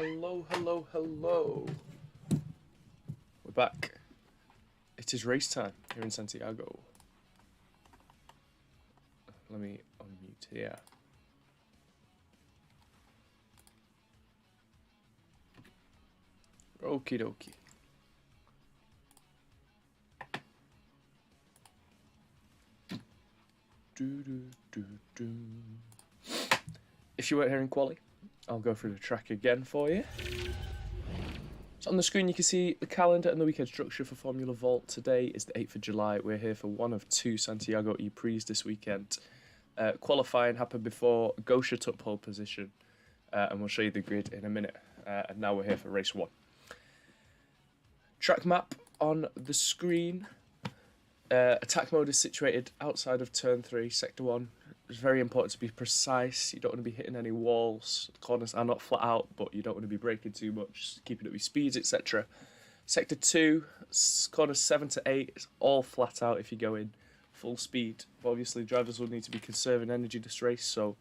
Hello, hello, hello. We're back. It is race time here in Santiago. Let me unmute here. Okie dokie. If you weren't hearing quali, I'll go through the track again for you. So on the screen you can see the calendar and the weekend structure for Formula Vault. Today is the 8th of July. We're here for one of two Santiago E-Prix this weekend. Qualifying happened before Gosha took pole position, and we'll show you the grid in a minute. And now we're here for race one. Track map on the screen. Attack mode is situated outside of turn 3, sector 1. It's very important to be precise. You don't want to be hitting any walls. The corners are not flat out, but you don't want to be braking too much, keeping up your speeds, etc. Sector 2, corners 7 to 8, it's all flat out if you go in full speed. But obviously, drivers will need to be conserving energy this race, so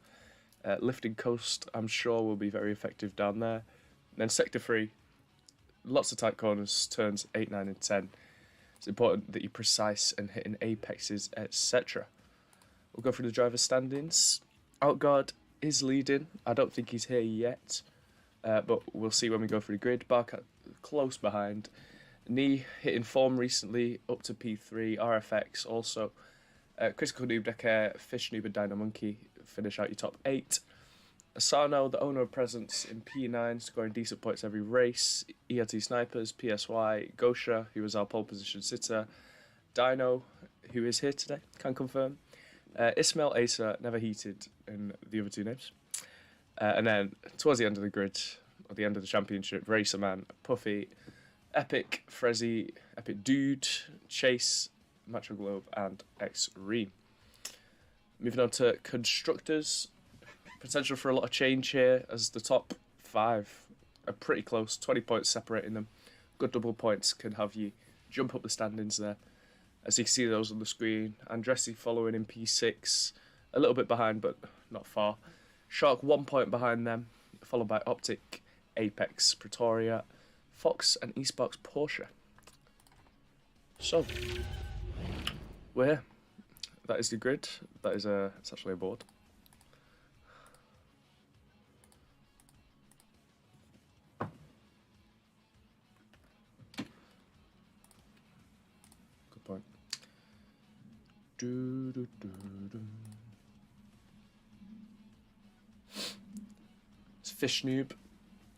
lift and coast, I'm sure, will be very effective down there. And then sector 3, lots of tight corners, turns 8, 9 and 10. It's important that you're precise and hitting apexes, etc. We'll go through the driver standings. Outguard is leading. I don't think he's here yet, but we'll see when we go through the grid. Barca close behind. Knee hitting form recently, up to P3. RFX also. Critical Noob Decker, Fish Noob and Dino Monkey finish out your top 8. Asano, the owner of Presence in P9, scoring decent points every race. ERT Snipers, PSY, Gosha, who was our pole position sitter. Dino, who is here today, can confirm. Ismail Asa, never heated in the other two names. And then towards the end of the grid, or the end of the championship, Racerman, Puffy, Epic, Frezzy, Epic Dude, Chase, Macho Globe, and X-Ream. Moving on to constructors. Potential for a lot of change here, as the top 5 are pretty close, 20 points separating them. Good double points can have you jump up the standings there. As you can see those on the screen, Andressi following in P6, a little bit behind but not far. Shark 1 point behind them, followed by Optic, Apex, Pretoria, Fox and Eastbox Porsche. So, we're here. That is the grid. That is it's actually a board. Good point. It's Fish Noob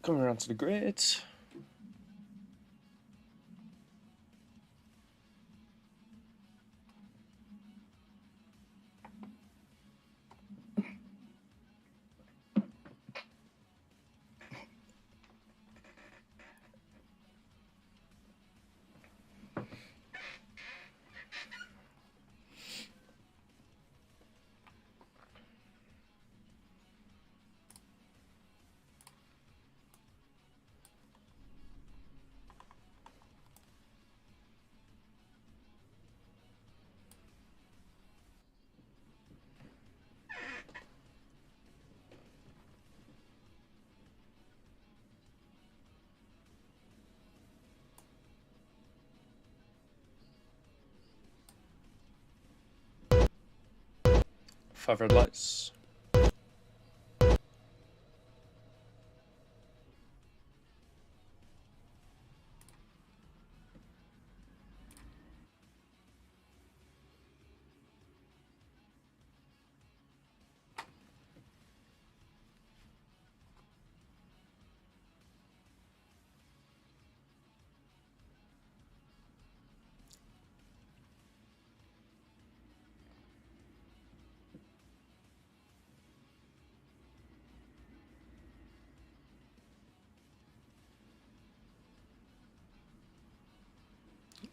coming around to the grid. Five red lights.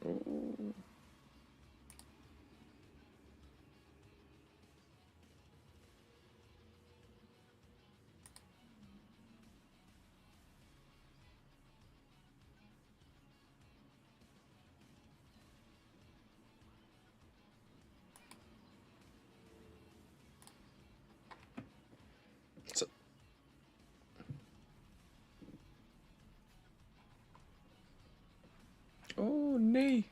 Ooh. So, knee.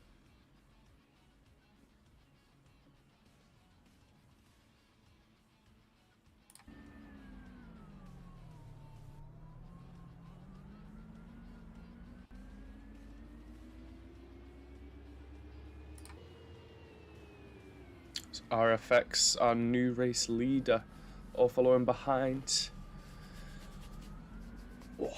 RFX, our new race leader, all following behind. Oh.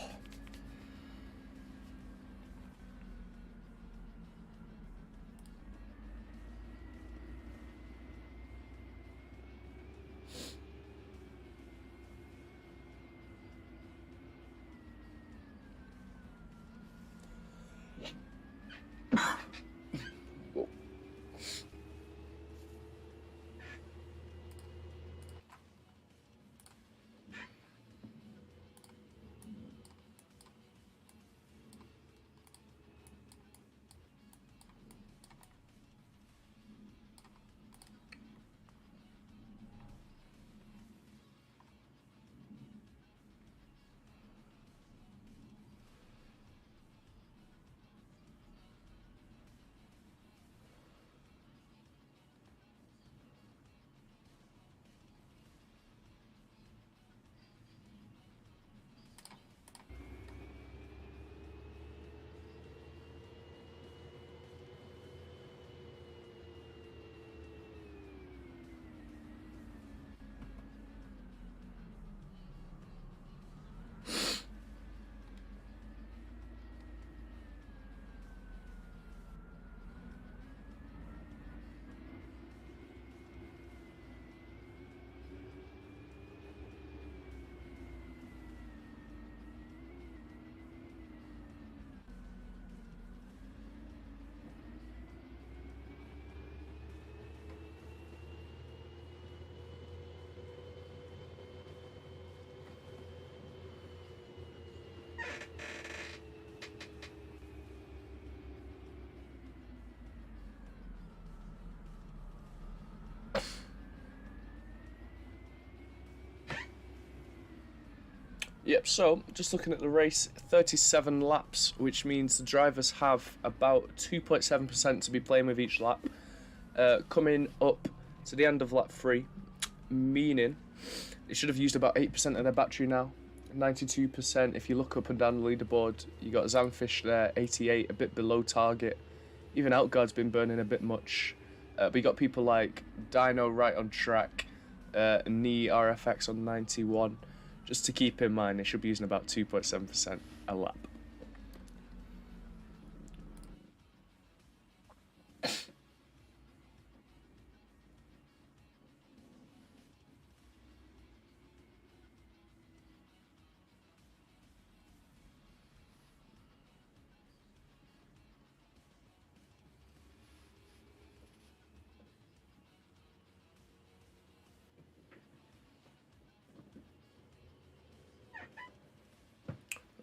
Yep, so just looking at the race, 37 laps, which means the drivers have about 2.7% to be playing with each lap. Coming up to the end of lap 3, meaning they should have used about 8% of their battery now. 92%. If you look up and down the leaderboard, you got Zanfish there, 88, a bit below target. Even Outguard's been burning a bit much. But you got people like Dino right on track, Knee RFX on 91. Just to keep in mind, they should be using about 2.7% a lap.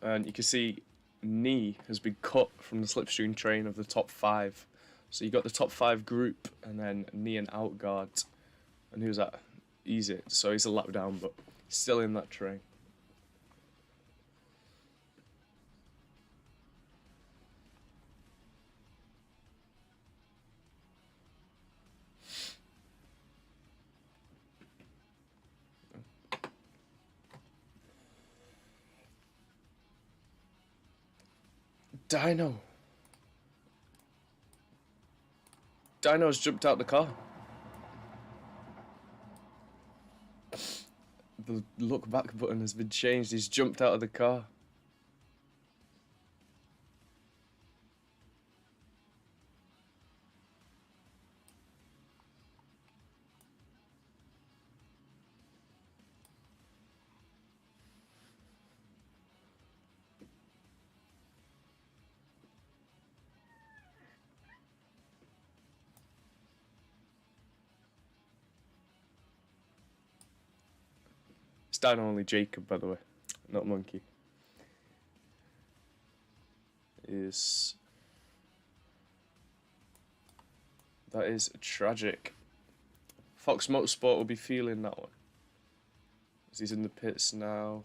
And you can see Knee has been cut from the slipstream train of the top 5. So you got the top 5 group, and then Knee and Outguard. And who's that? Easy. So he's a lap down, but still in that train. Dino. Dino's jumped out the car. The look back button has been changed. He's jumped out of the car. It's Dino only Jacob, by the way, not Monkey. That is tragic. Fox Motorsport will be feeling that one, as he's in the pits now.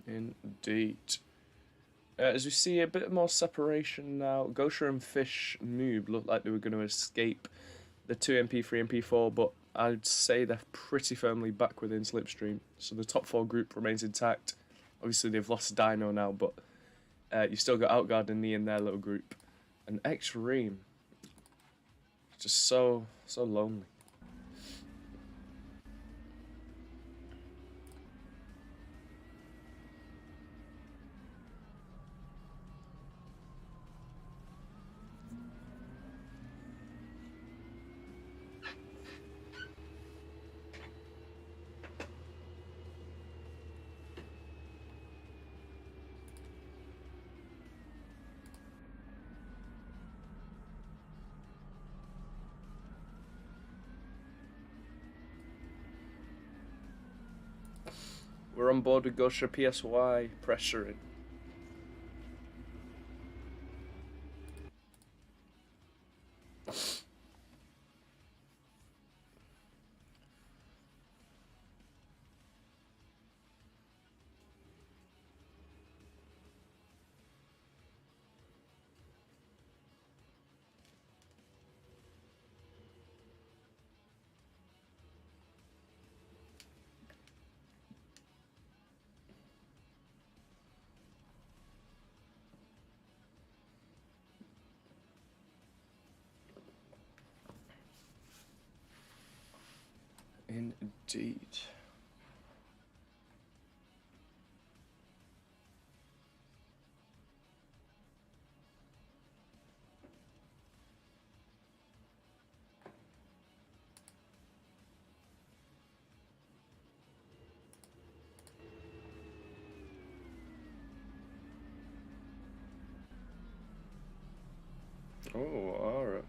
Indeed. As we see a bit more separation now, Gosha and Fish Noob looked like they were going to escape the 2 MP3 MP4, but I'd say they're pretty firmly back within Slipstream. So the top 4 group remains intact. Obviously, they've lost Dino now, but you've still got Outguard and Knee in their little group. And X-Ream, just so lonely. We're on board with Gosha PSY, pressuring. Indeed. Oh, alright.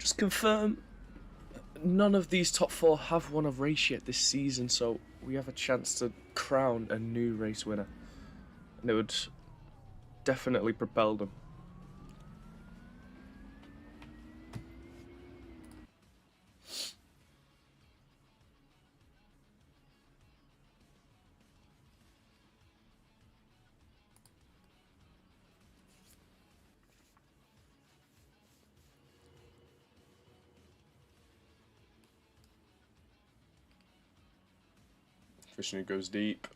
just confirm none of these top four have won a race yet this season, so we have a chance to crown a new race winner. And it would definitely propel them. Vishnu goes deep.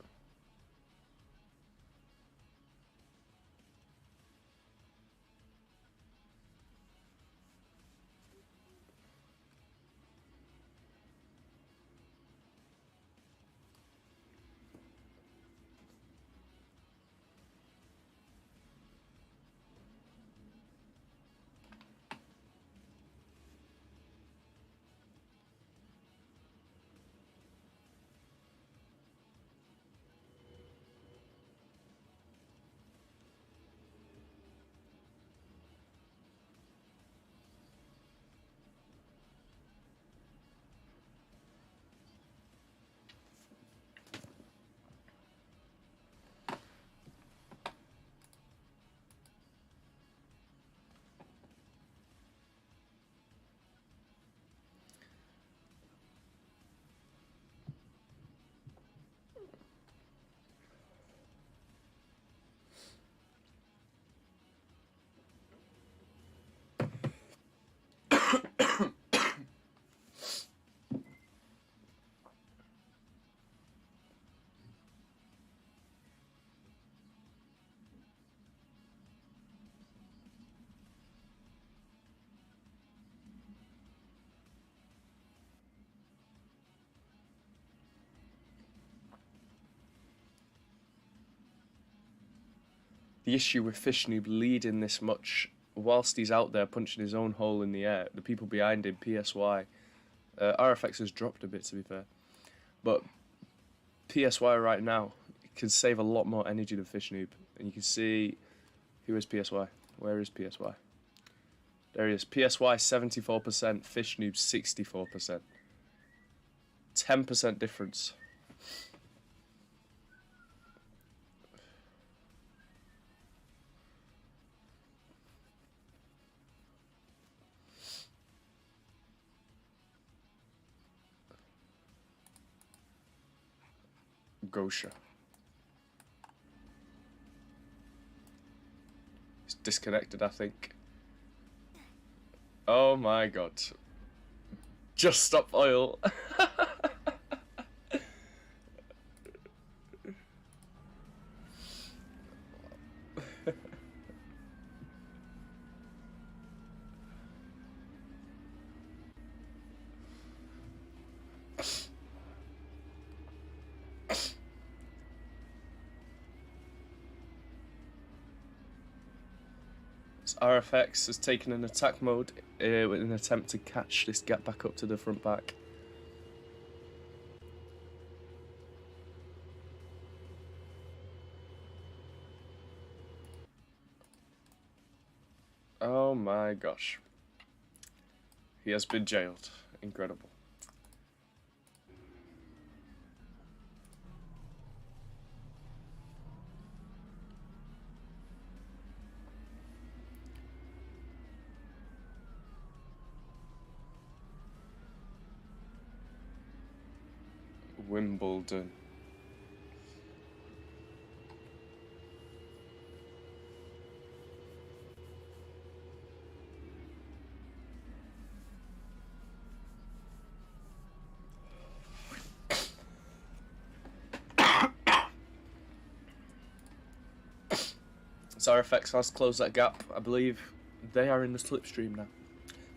The issue with Fishnoob leading this much, whilst he's out there punching his own hole in the air, the people behind him, PSY, RFX has dropped a bit to be fair, but PSY right now can save a lot more energy than Fishnoob, and you can see, who is PSY? Where is PSY? There he is. PSY 74%, Fishnoob 64%. 10% difference. Gosha. He's disconnected, I think. Oh my god. Just stop oil. RFX has taken an attack mode with an attempt to catch this gap back up to the front back. Oh my gosh. He has been jailed. Incredible. Wimbledon. RFX has closed that gap. I believe they are in the slipstream now,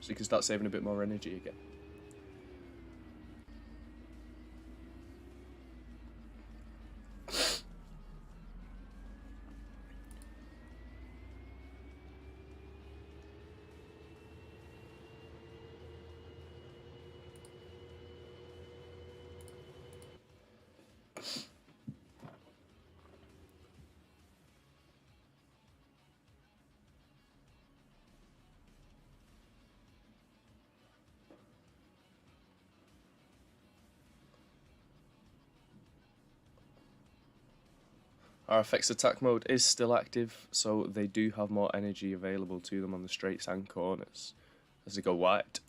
so you can start saving a bit more energy again. RFX attack mode is still active, so they do have more energy available to them on the straights and corners as they go wide.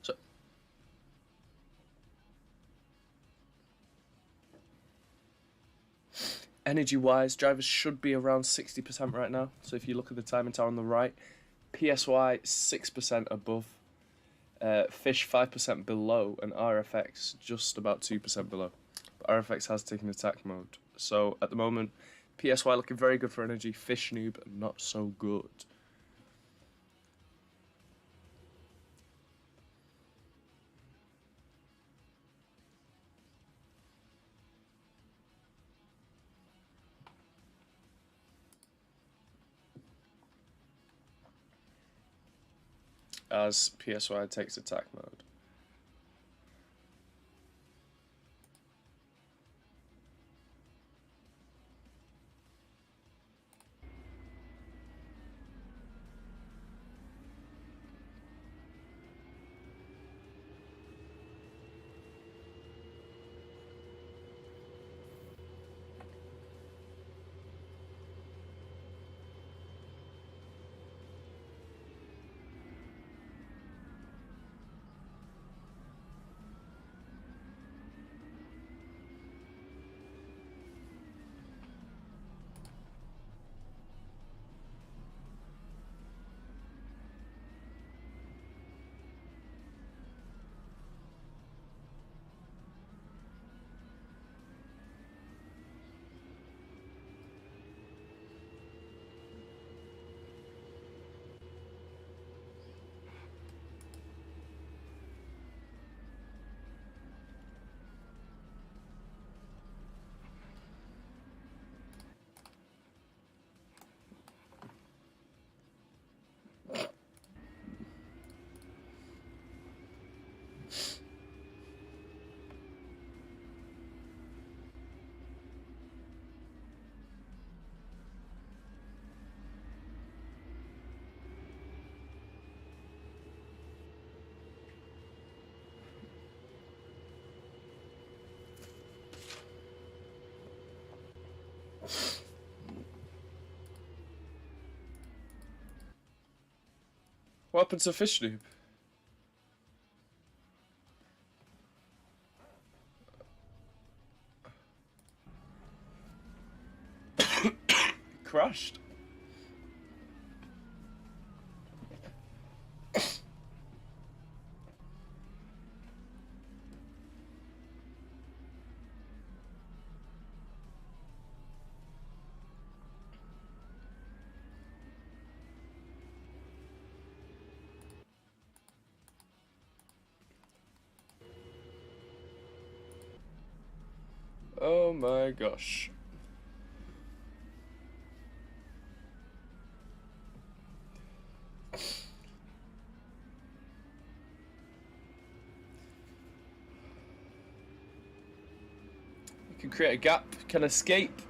So energy-wise, drivers should be around 60% right now. So if you look at the timing tower on the right, PSY 6% above, Fish 5% below, and RFX just about 2% below. But RFX has taken attack mode. So at the moment, PSY looking very good for energy, Fish Noob not so good. As PSY takes attack mode. What happened to Fish Noob? Crashed. Oh my gosh. You can create a gap, can escape.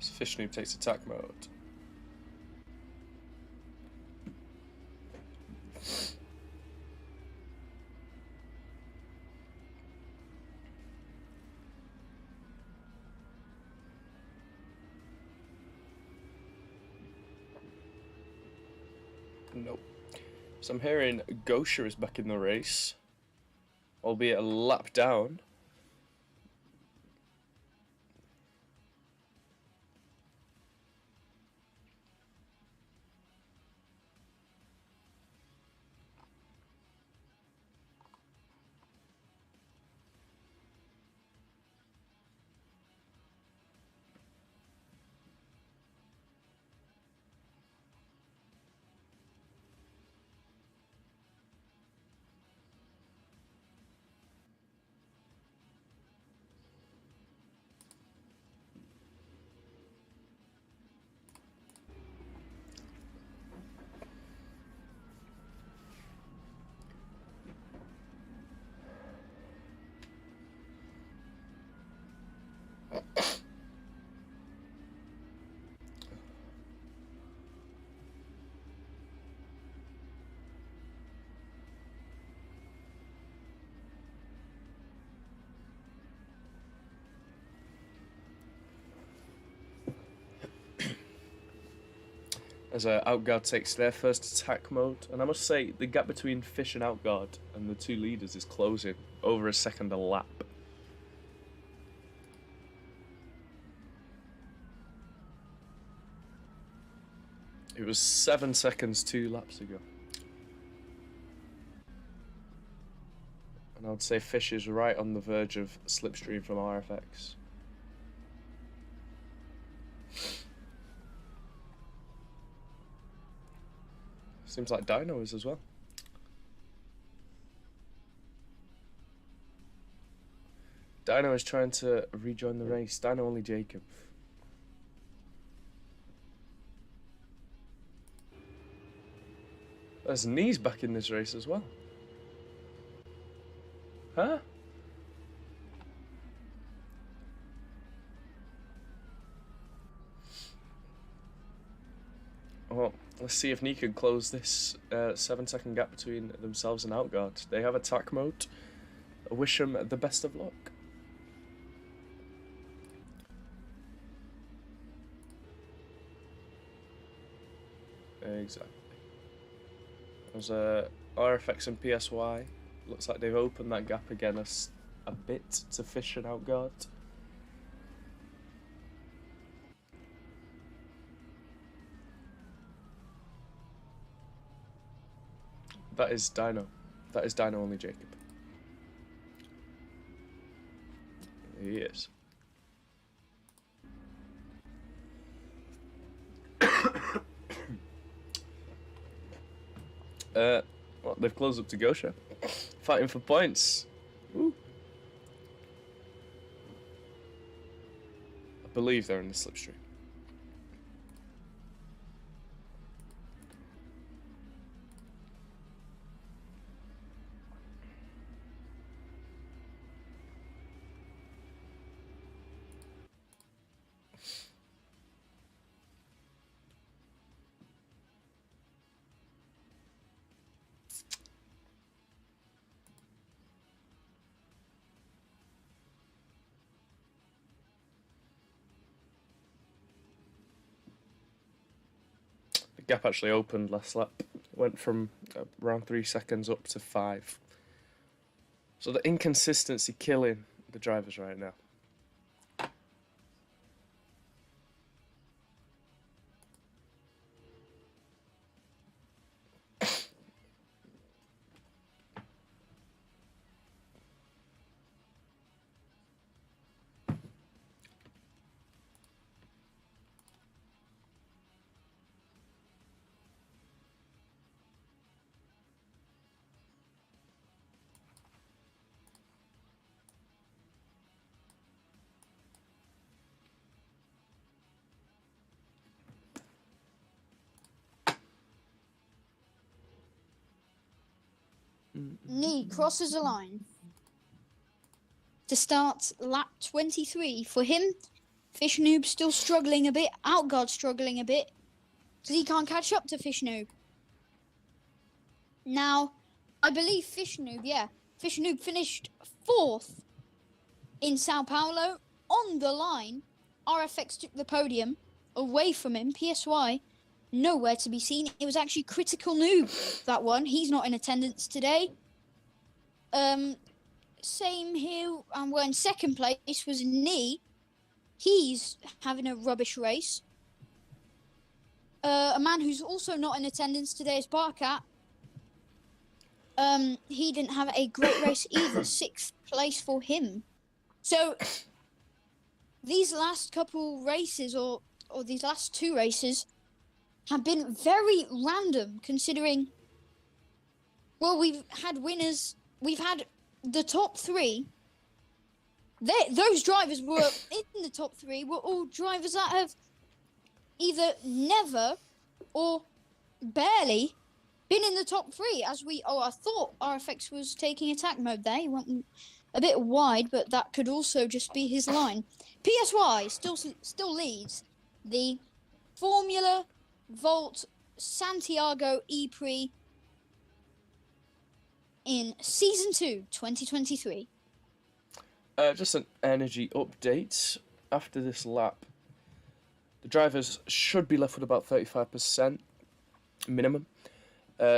Fish Noob takes attack mode. Nope. So I'm hearing Gosha is back in the race, albeit a lap down. As Outguard takes their first attack mode, and I must say the gap between Fish and Outguard and the two leaders is closing over a second a lap. It was 7 seconds 2 laps ago. And I would say Fish is right on the verge of slipstream from RFX. Seems like Dino is as well. Dino is trying to rejoin the race. Dino only Jacob. There's Knees back in this race as well. Huh? Well, let's see if Nee can close this 7 second gap between themselves and Outguard. They have attack mode. I wish them the best of luck. Exactly. There's RFX and PSY. Looks like they've opened that gap again a bit to Fish and Outguard. That is Dino. That is Dino only Jacob. He is. Well, they've closed up to Gosha. Fighting for points. Woo. I believe they're in the slipstream. Gap actually opened last lap. It went from around 3 seconds up to 5. So the inconsistency killing the drivers right now. Nee crosses the line to start lap 23. For him, Fish Noob still struggling a bit. Outguard struggling a bit. Because he can't catch up to Fish Noob. Now, I believe Fish Noob finished 4th in Sao Paulo. On the line, RFX took the podium away from him. PSY, nowhere to be seen. It was actually Critical Noob that won. He's not in attendance today. Same here, and we're in 2nd place was Nee. He's having a rubbish race. A man who's also not in attendance today is Barcat. He didn't have a great race either. 6th place for him. So these last couple races, or these last 2 races, have been very random. Considering, well, we've had winners. We've had the top 3. Those drivers were in the top 3 were all drivers that have either never or barely been in the top 3. I thought RFX was taking attack mode there. He went a bit wide, but that could also just be his line. PSY still leads the Formula Volt Santiago E-Prix in Season 2, 2023. Just an energy update. After this lap, the drivers should be left with about 35% minimum.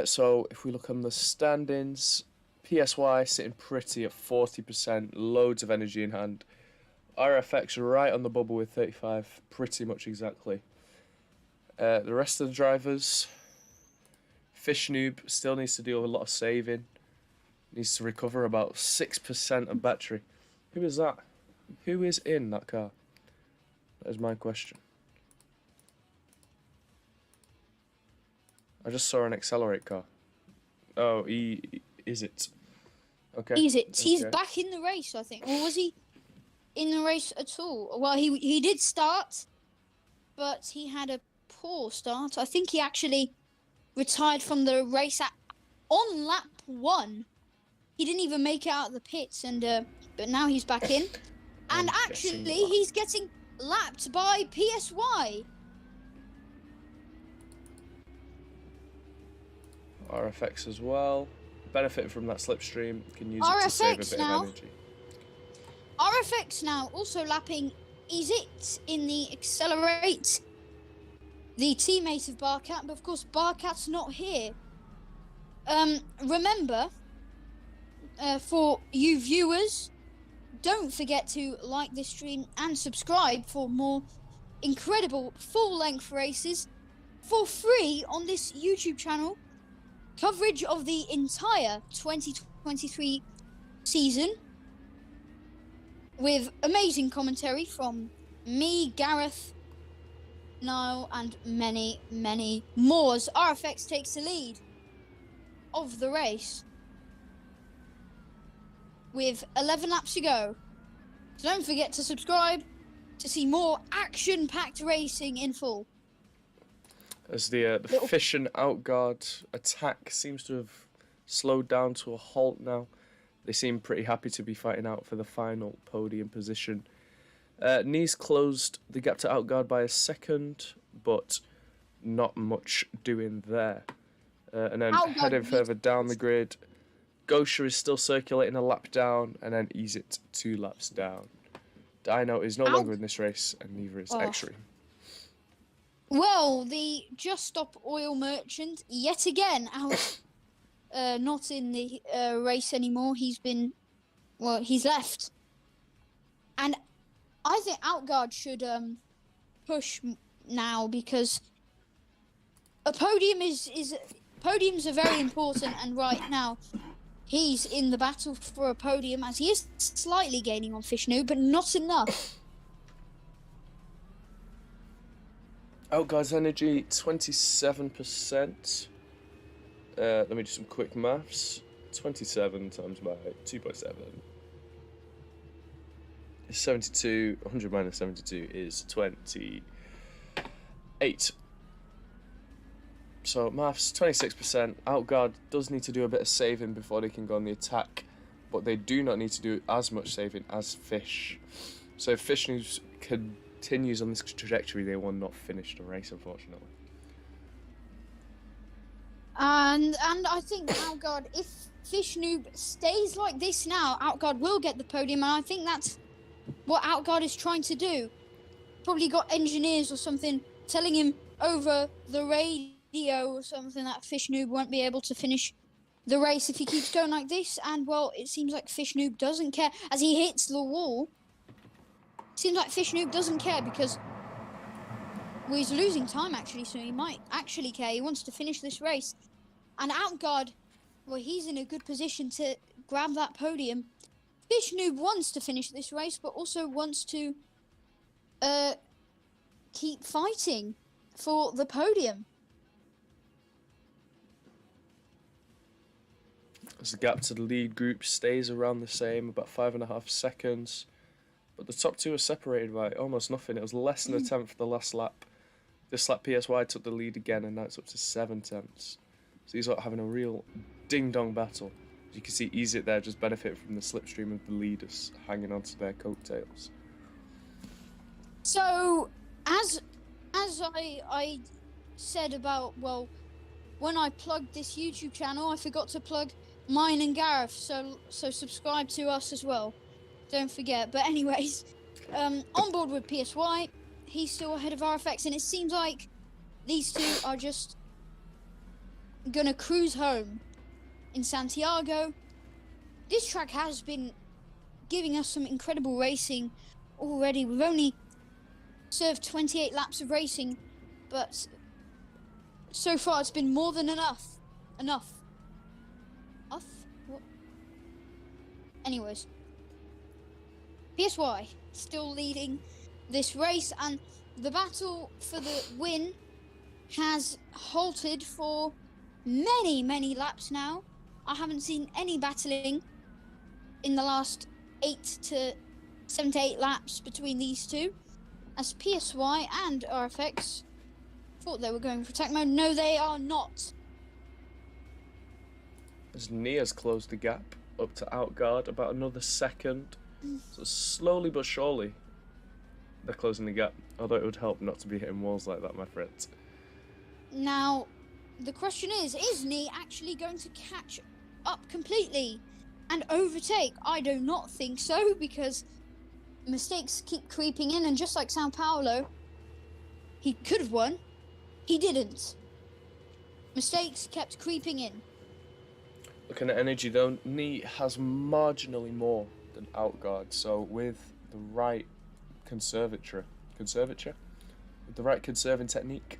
So if we look on the standings, PSY sitting pretty at 40%, loads of energy in hand. RFX right on the bubble with 35, pretty much exactly. The rest of the drivers, Fish Noob still needs to do a lot of saving. Needs to recover about 6% of battery. Who is that? Who is in that car? That is my question. I just saw an Accelerate car. Oh, is it? Okay. He's back in the race, I think. Or was he in the race at all? Well, he did start, but he had a poor start. I think he actually retired from the race on lap 1. He didn't even make it out of the pits, but now he's back in. And actually, he's getting lapped by PSY. RFX as well. Benefiting from that slipstream. Can use it to save a bit of energy. RFX now also lapping Izit in the Accelerate. The teammate of Barcat, but of course Barcat's not here. Remember, for you viewers, don't forget to like this stream and subscribe for more incredible full-length races for free on this YouTube channel. Coverage of the entire 2023 season with amazing commentary from me, Gareth, Niall, and many, many more as RFX takes the lead of the race with 11 laps to go. So don't forget to subscribe to see more action-packed racing in full. As the Fish and Outguard attack seems to have slowed down to a halt now. They seem pretty happy to be fighting out for the final podium position. Nee's closed the gap to Outguard by a second, but not much doing there. And then heading further down the grid, Gosha is still circulating a lap down, and then Ezit 2 laps down. Dino is no longer in this race, and neither is Extreme. Well, the Just Stop Oil merchant, yet again, out, not in the race anymore. He's left. And I think Outguard should push now, because a podium podiums are very important, and right now he's in the battle for a podium, as he is slightly gaining on Fishnu, but not enough. Outguard's energy 27%. Let me do some quick maths. 27 times by 2.7 is 72. 100 minus 72 is 28. So maths, 26%. Outguard does need to do a bit of saving before they can go on the attack, but they do not need to do as much saving as Fish. So if Fish can continues on this trajectory, they will not finish the race, unfortunately. And I think Outguard, if Fish Noob stays like this now, Outguard will get the podium, and I think that's what Outguard is trying to do. Probably got engineers or something telling him over the radio or something that Fish Noob won't be able to finish the race if he keeps going like this. And well, it seems like Fish Noob doesn't care as he hits the wall. Seems like Fish Noob doesn't care because well, he's losing time actually, so he might actually care. He wants to finish this race. And Outguard, well, he's in a good position to grab that podium. Fish Noob wants to finish this race, but also wants to keep fighting for the podium. As the gap to the lead group stays around the same, about 5.5 seconds. But the top two are separated by almost nothing. It was less than a tenth for the last lap. This lap, PSY took the lead again, and now it's up to 7 tenths. So these are having a real ding-dong battle. As you can see, Easy there just benefit from the slipstream of the leaders hanging onto their coattails. So, as I said about, well, when I plugged this YouTube channel, I forgot to plug mine and Gareth, so subscribe to us as well. Don't forget. But anyways, on board with PSY, he's still ahead of RFX, and it seems like these two are just gonna cruise home in Santiago. This track has been giving us some incredible racing already. We've only served 28 laps of racing, but so far it's been more than enough. What? Anyways, PSY still leading this race, and the battle for the win has halted for many laps now. I haven't seen any battling in the last 7 to 8 laps between these two, as PSY and RFX thought they were going for attack mode. No, they are not. As Nia's closed the gap up to Outguard about another second. So slowly but surely they're closing the gap, although it would help not to be hitting walls like that, my friends. Now, the question is Nia actually going to catch up completely and overtake? I do not think so, because mistakes keep creeping in, and just like Sao Paulo, he could have won. He didn't. Mistakes kept creeping in. Looking at energy though, Nia has marginally more than Outguard, so with the right conserving technique,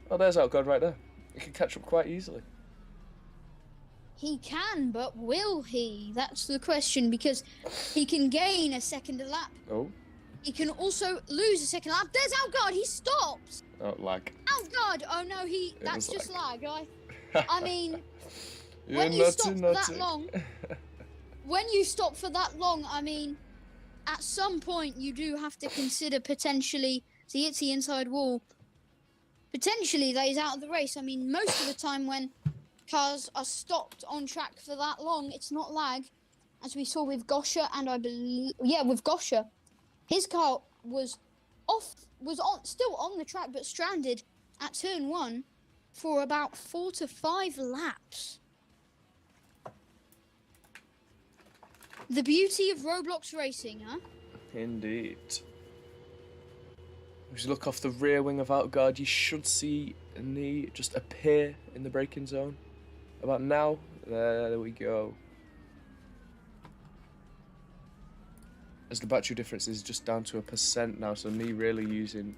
oh, there's Outguard right there. He can catch up quite easily. He can, but will he? That's the question, because he can gain a second a lap. Oh. He can also lose a second lap. There's Outguard. He stopped. Oh, lag. Outguard. Oh no, that's just lag. I mean, when you stop for that long, I mean, at some point you do have to consider potentially, see, it's the inside wall. Potentially that is out of the race. I mean, most of the time when cars are stopped on track for that long, it's not lag, as we saw with Gosha, and I believe, with Gosha, his car was still on the track but stranded at turn 1 for about 4 to 5 laps. The beauty of Roblox racing, huh? Indeed. If you look off the rear wing of Outguard, you should see Nia just appear in the braking zone. About now, there we go. As the battery difference is just down to 1% now, so Nia really using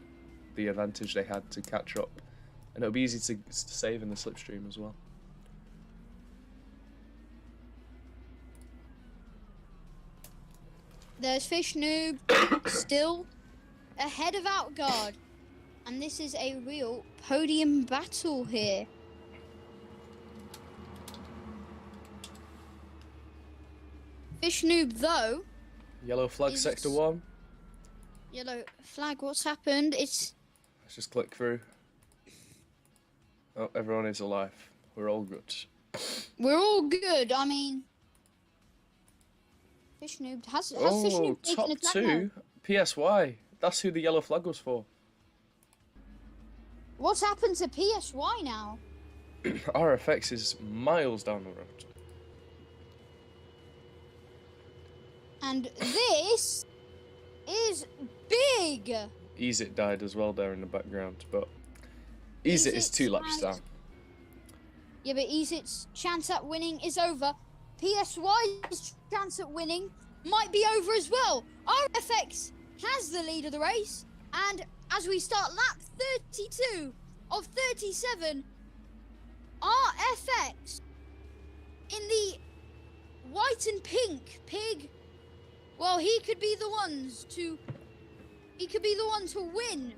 the advantage they had to catch up. And it'll be easy to save in the slipstream as well. There's Fish Noob still ahead of Outguard, and this is a real podium battle here. Fish Noob, though. Yellow flag, sector 1. Yellow flag, what's happened? Let's just click through. Oh, everyone is alive. We're all good. We're all good. I mean, Fish Noob has Fish Noob taken top attack 2. now? PSY. That's who the yellow flag was for. What's happened to PSY now? RFX is miles down the road. And this is big. Easit died as well there in the background, but Easit is 2 laps down. Yeah, but Easit's chance at winning is over. PSY's chance at winning might be over as well. RFX has the lead of the race, and as we start lap 32 of 37, RFX in the white and pink pig, well, he could be the one to win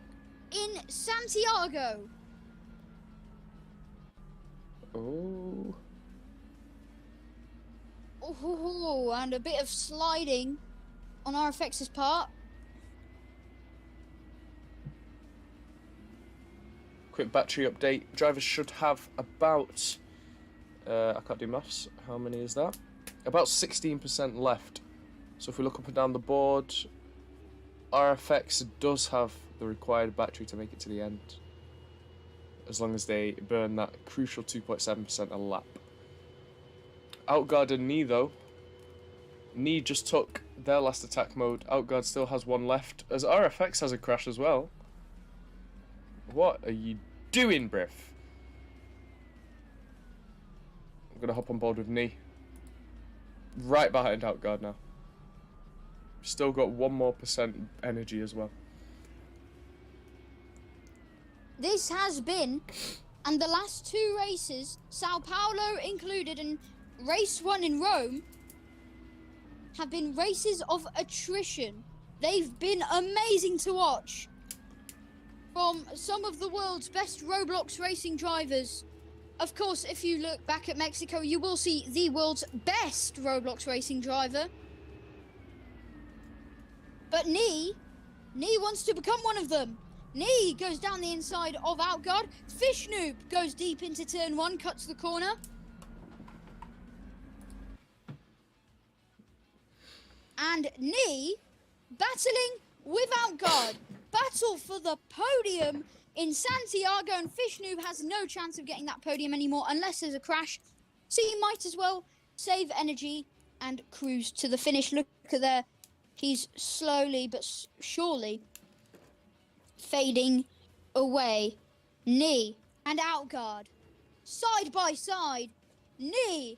in Santiago. Oh. Oh, and a bit of sliding on RFX's part. Quick battery update. Drivers should have about, I can't do maths, how many is that? About 16% left. So if we look up and down the board, RFX does have the required battery to make it to the end, as long as they burn that crucial 2.7% a lap. Outguard and Knee though, Knee just took their last attack mode. Outguard still has one left, as RFX has a crash as well. What are you doing, Briff? I'm gonna hop on board with Knee. Right behind Outguard now. Still got 1% more energy as well. This has been, and the last 2 races, Sao Paulo included and race 1 in Rome, have been races of attrition. They've been amazing to watch. From some of the world's best Roblox racing drivers. Of course, if you look back at Mexico, you will see the world's best Roblox racing driver. But Knee wants to become one of them. Knee goes down the inside of Outguard. Fish Noob goes deep into turn 1, cuts the corner. And Knee battling with Outguard. Battle for the podium in Santiago, and Fish Noob has no chance of getting that podium anymore unless there's a crash. So you might as well save energy and cruise to the finish. Look at there. He's slowly but surely fading away. Knee and Outguard, side by side. Knee,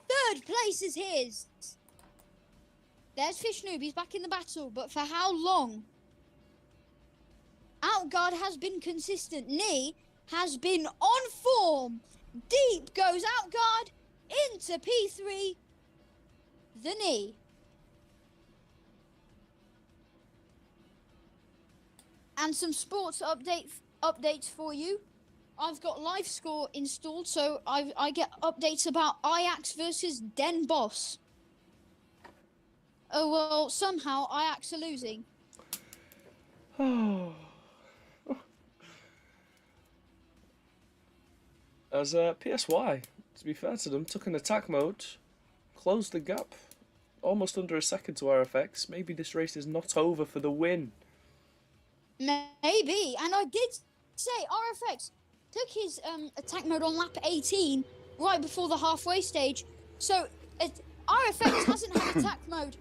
3rd place is his. There's Fish Noob, he's back in the battle, but for how long? Outguard has been consistent. Knee has been on form. Deep goes Outguard into P3. The Knee. And some sports updates for you. I've got live score installed, so I get updates about Ajax versus Den Bosch. Oh well, somehow Ajax are losing. As PSY, to be fair to them, took an attack mode, closed the gap, almost under a second to RFX. Maybe this race is not over for the win. Maybe, and I did say RFX took his attack mode on lap 18 right before the halfway stage. So RFX hasn't had attack mode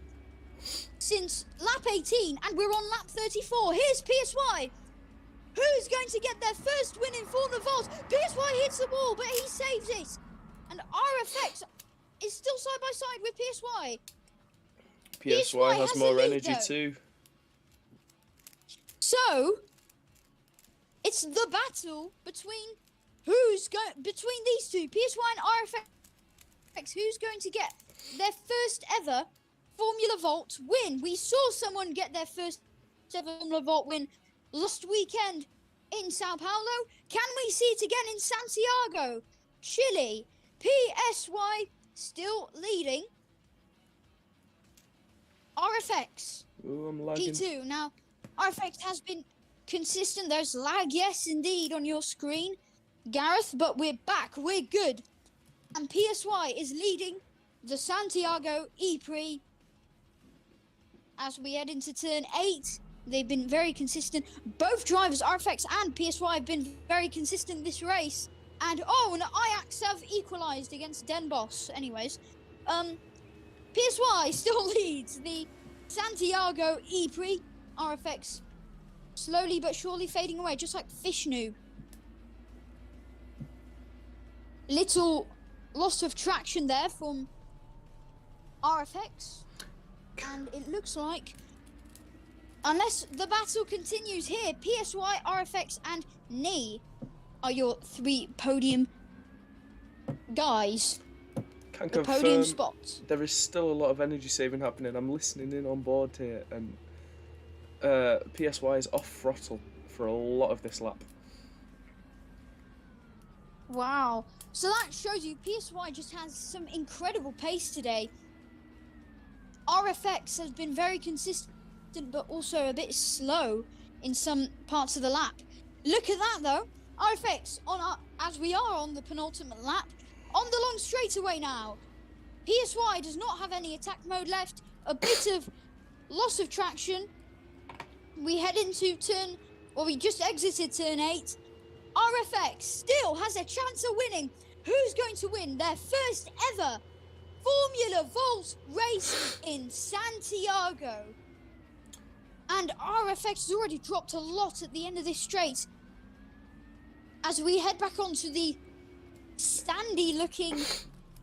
since lap 18, and we're on lap 34. Here's PSY. Who's going to get their first win in Formula Vault? PSY hits the wall, but he saves it. And RFX is still side by side with PSY. PSY has more energy too. So, it's the battle between these two, PSY and RFX, who's going to get their first ever Formula Vault win. We saw someone get their first ever Formula Vault win last weekend in Sao Paulo. Can we see it again in Santiago, Chile? PSY still leading. RFX, Ooh, I'm lagging. P2. Now, RFX has been consistent. There's lag, yes, indeed, on your screen, Gareth, but we're back. We're good. And PSY is leading the Santiago E-Prix as we head into turn 8. They've been very consistent. Both drivers, RFX and PSY, have been very consistent this race. And and Ajax have equalised against Den Bosch. Anyways, PSY still leads the Santiago E-Prix. RFX slowly but surely fading away, just like Fishnu. Little loss of traction there from RFX. And it looks like, unless the battle continues here, PSY, RFX, and Knee are your 3 podium guys. Can the confirm podium spots. there is still a lot of energy saving happening. I'm listening in on board here, and PSY is off throttle for a lot of this lap. Wow. So that shows you PSY just has some incredible pace today. RFX has been very consistent, but also a bit slow in some parts of the lap. Look at that though. RFX as we are on the penultimate lap, on the long straightaway now. PSY does not have any attack mode left. A bit of loss of traction. We head into we just exited turn 8. RFX still has a chance of winning. Who's going to win their first ever Formula Volt race in Santiago? And RFX has already dropped a lot at the end of this straight. As we head back onto the sandy looking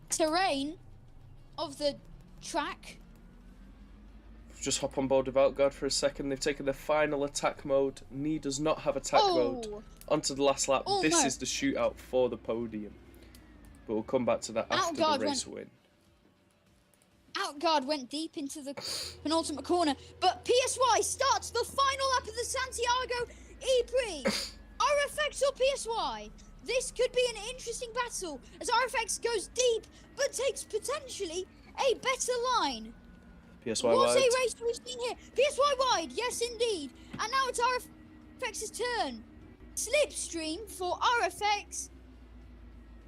terrain of the track. Just hop on board with Outguard for a second. They've taken their final attack mode. Knee does not have attack mode. Onto the last lap. This is the shootout for the podium. But we'll come back to that after the race win. Outguard went deep into the penultimate corner, but PSY starts the final lap of the Santiago E-Prix. RFX or PSY? This could be an interesting battle as RFX goes deep, but takes potentially a better line. PSY what wide. A race we've seen here. PSY wide, yes indeed. And now it's RFX's turn. Slipstream for RFX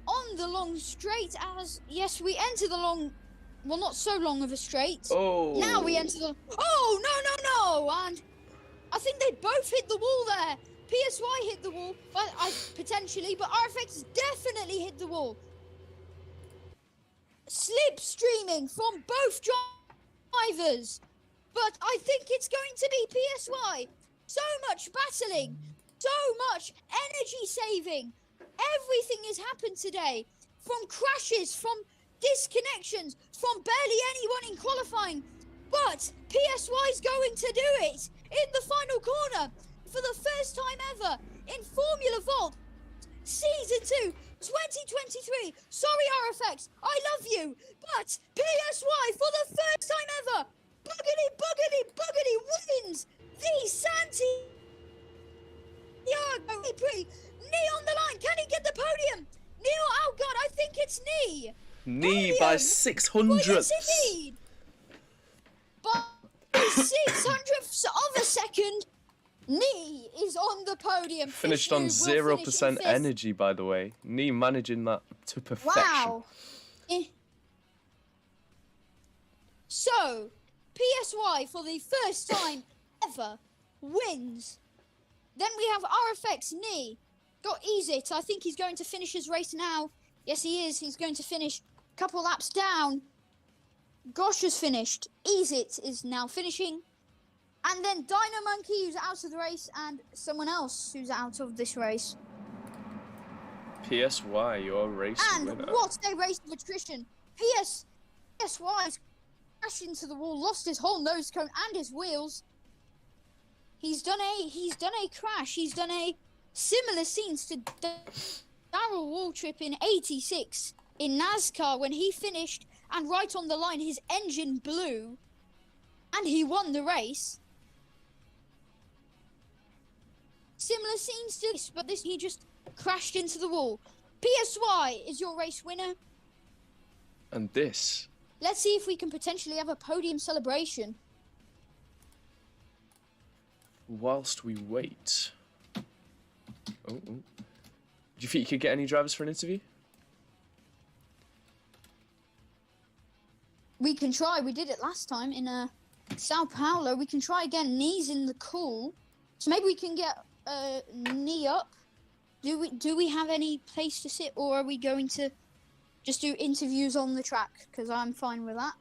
on the long straight as, yes, we enter the long, well, not so long of a straight. Oh. Now we enter the, no. And I think they both hit the wall there. PSY hit the wall, potentially, but RFX definitely hit the wall. Slipstreaming from both drivers, but I think it's going to be PSY. So much battling, so much energy saving. Everything has happened today, from crashes, from disconnections, from barely anyone in qualifying. But PSY's going to do it in the final corner for the first time ever in Formula Volt Season 2 2023. Sorry RFX, I love you, but PSY for the first time ever, boogity wins the Santiago E-Prix. Knee on the line, can he get the podium? Knee or Outguard? I think it's Knee. Knee by 600ths. Yes, indeed. By 600ths of a second, Knee is on the podium. Finished on 0% energy, by the way. Knee managing that to perfection. Wow. So, PSY for the first time ever wins. Then we have RFX Knee. Got Ezit. I think he's going to finish his race now. Yes, he is. He's going to finish a couple laps down. Gosh has finished. Ezit is now finishing. And then Dino Monkey, who's out of the race, and someone else who's out of this race. PSY, your race winner. And what a race of attrition. PSY has crashed into the wall, lost his whole nose cone and his wheels. He's done a crash. He's done a similar scenes to Darrell Waltrip in '86 in NASCAR when he finished and right on the line his engine blew and he won the race. Similar scenes to this, but he just crashed into the wall. PSY is your race winner. And this. Let's see if we can potentially have a podium celebration. Whilst we wait. Do you think you could get any drivers for an interview? We can try. We did it last time in Sao Paulo. We can try again. Knees in the cool. So maybe we can get knee up. Do we have any place to sit, or are we going to just do interviews on the track? Because I'm fine with that.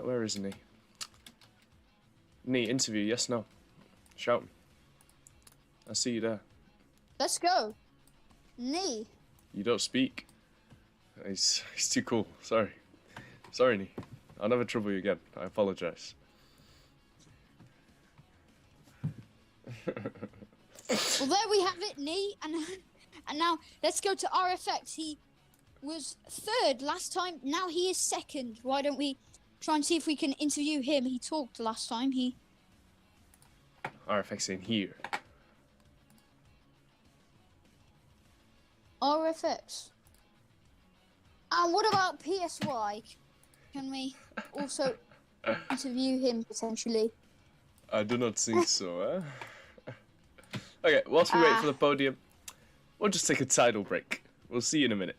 Where is knee? Knee, interview, yes, no. Shout. I see you there. Let's go. Knee. You don't speak. He's too cool. Sorry. Sorry, knee. I'll never trouble you again. I apologise. Well, there we have it, knee. And now let's go to RFX. He was third last time. Now he is second. Why don't we try and see if we can interview him? He talked last time. RFX in here. RFX. And what about PSY? Can we also interview him potentially? I do not think so, Okay, whilst we wait for the podium, we'll just take a tidal break. We'll see you in a minute.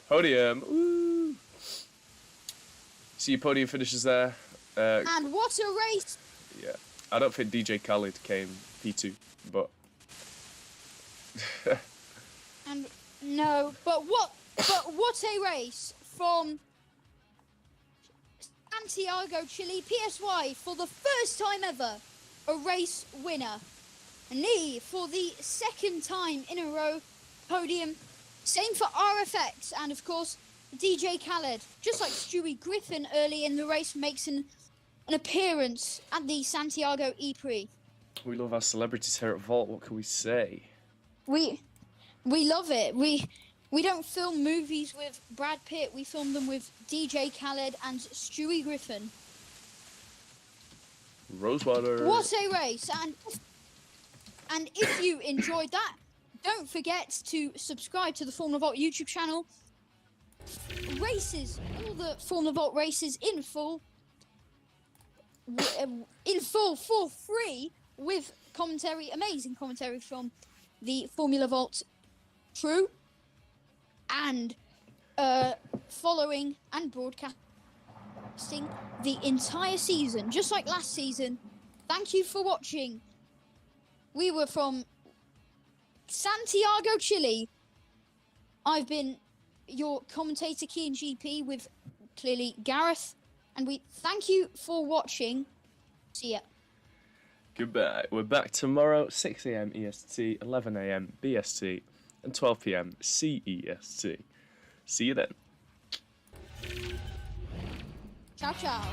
Podium. Woo. See your podium finishes there. And what a race! Yeah. I don't think DJ Khaled came P2, but... And no, but what a race from Santiago, Chile. PSY for the first time ever, a race winner. Knee for the second time in a row, podium. Same for RFX, and of course, DJ Khaled, just like Stewie Griffin early in the race, makes an appearance at the Santiago E-Prix. We love our celebrities here at Vault, what can we say? We love it. We don't film movies with Brad Pitt, we film them with DJ Khaled and Stewie Griffin. Rosewater. What a race! And if you enjoyed that, don't forget to subscribe to the Formula Vault YouTube channel. Races, all the Formula Vault races in full for free with commentary, amazing commentary from the Formula Vault crew, and following and broadcasting the entire season, just like last season. Thank you for watching. We were from Santiago, Chile. I've been your commentator, Key and GP, with clearly Gareth, and we thank you for watching. See ya. Goodbye. We're back tomorrow, 6 AM EST, 11 AM BST, and 12 PM CEST. See you then. Ciao, ciao.